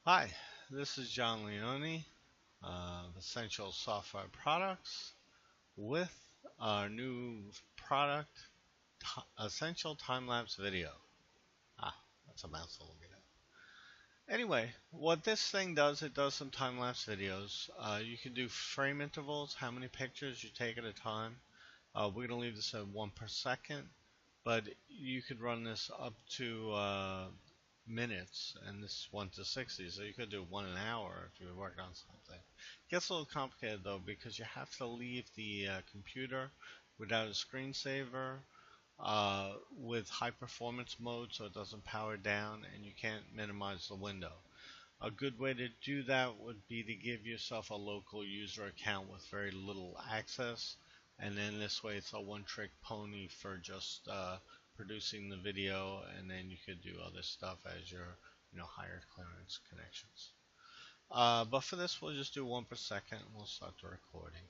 Hi, this is John Leone of Essential Software Products with our new product, Essential Time-Lapse Video. Ah, that's a mouthful. Anyway, what this thing does, it does some time-lapse videos. You can do frame intervals, how many pictures you take at a time. We're going to leave this at 1 per second, but you could run this up to minutes, and this is 1 to 60, so you could do 1 an hour if you were working on something. It gets a little complicated though because you have to leave the computer without a screensaver, with high performance mode so it doesn't power down, and you can't minimize the window. A good way to do that would be to give yourself a local user account with very little access, and then this way it's a one-trick pony for just producing the video, and then you could do other stuff as your higher clearance connections. But for this, we'll just do 1 per second, and we'll start the recording.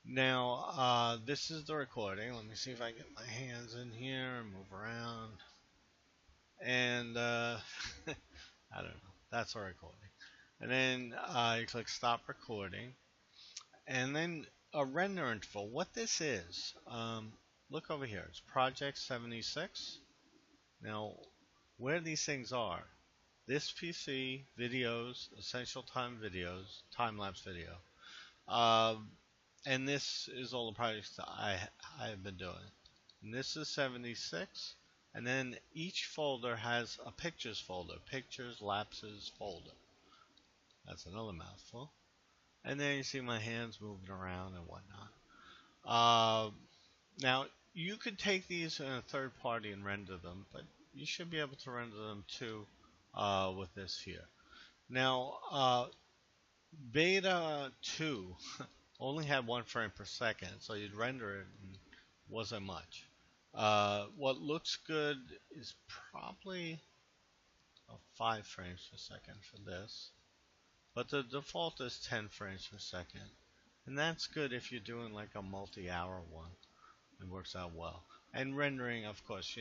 Now, this is the recording. Let me see if I get my hands in here and move around. And I don't know. That's a recording. And then you click stop recording. And then a render interval. What this is, look over here. It's Project 76. Now, where these things are, this PC, videos, Essential Time videos, time-lapse video. And this is all the projects that I've been doing. And this is 76. And then each folder has a pictures folder. Pictures, lapses, folder. That's another mouthful. And then you see my hands moving around and whatnot. Now, you could take these in a third party and render them, but you should be able to render them too with this here. Now, Beta 2 only had 1 frame per second, so you'd render it and wasn't much. What looks good is probably 5 frames per second for this, but the default is 10 frames per second. And that's good if you're doing like a multi-hour one. It works out well. And rendering, of course,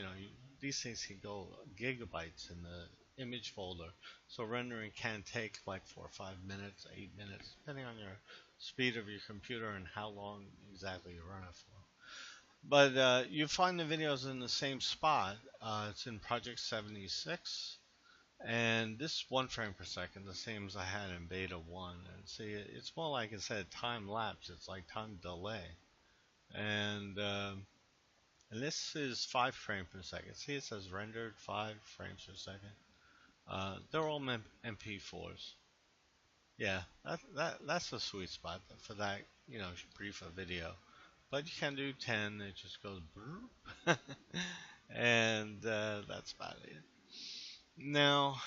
these things can go gigabytes in the image folder. So rendering can take like 4 or 5 minutes, 8 minutes, depending on your speed of your computer and how long exactly you run it for. But you find the videos in the same spot. It's in Project 76. And this 1 frame per second, the same as I had in Beta 1. And see, it's more like instead of time lapse, it's like time delay. And this is 5 frames per second. See, it says rendered 5 frames per second. They're all MP4s. Yeah, that's the sweet spot for that, brief a video. But you can do 10. It just goes brrr. And that's about it. Now,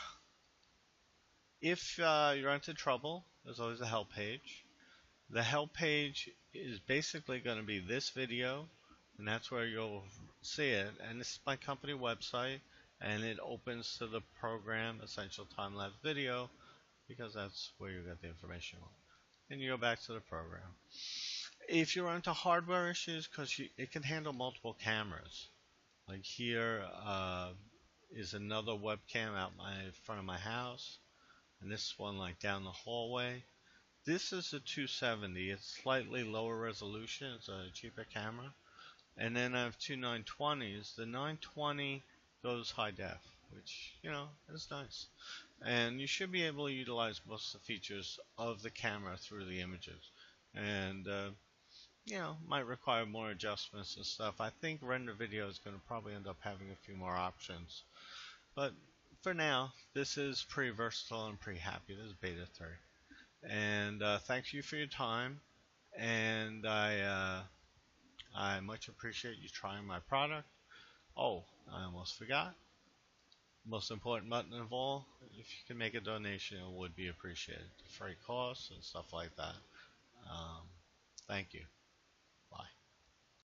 if you run into trouble, there's always a help page. The help page is basically going to be this video, and that's where you'll see it. And this is my company website, and it opens to the program Essential Time Lapse Video because that's where you get the information on. And you go back to the program. If you run into hardware issues, because it can handle multiple cameras, like here is another webcam out my front of my house, and this one like down the hallway. This is a 270. It's slightly lower resolution. It's a cheaper camera. And then I have two 920s. The 920 goes high def, which, is nice. And you should be able to utilize most of the features of the camera through the images. And, might require more adjustments and stuff. I think render video is going to probably end up having a few more options. But for now, this is pretty versatile and pretty happy. This is Beta 3. And thank you for your time. And I much appreciate you trying my product. Oh, I almost forgot. Most important button of all, if you can make a donation, it would be appreciated. Freight costs and stuff like that. Um, Thank you.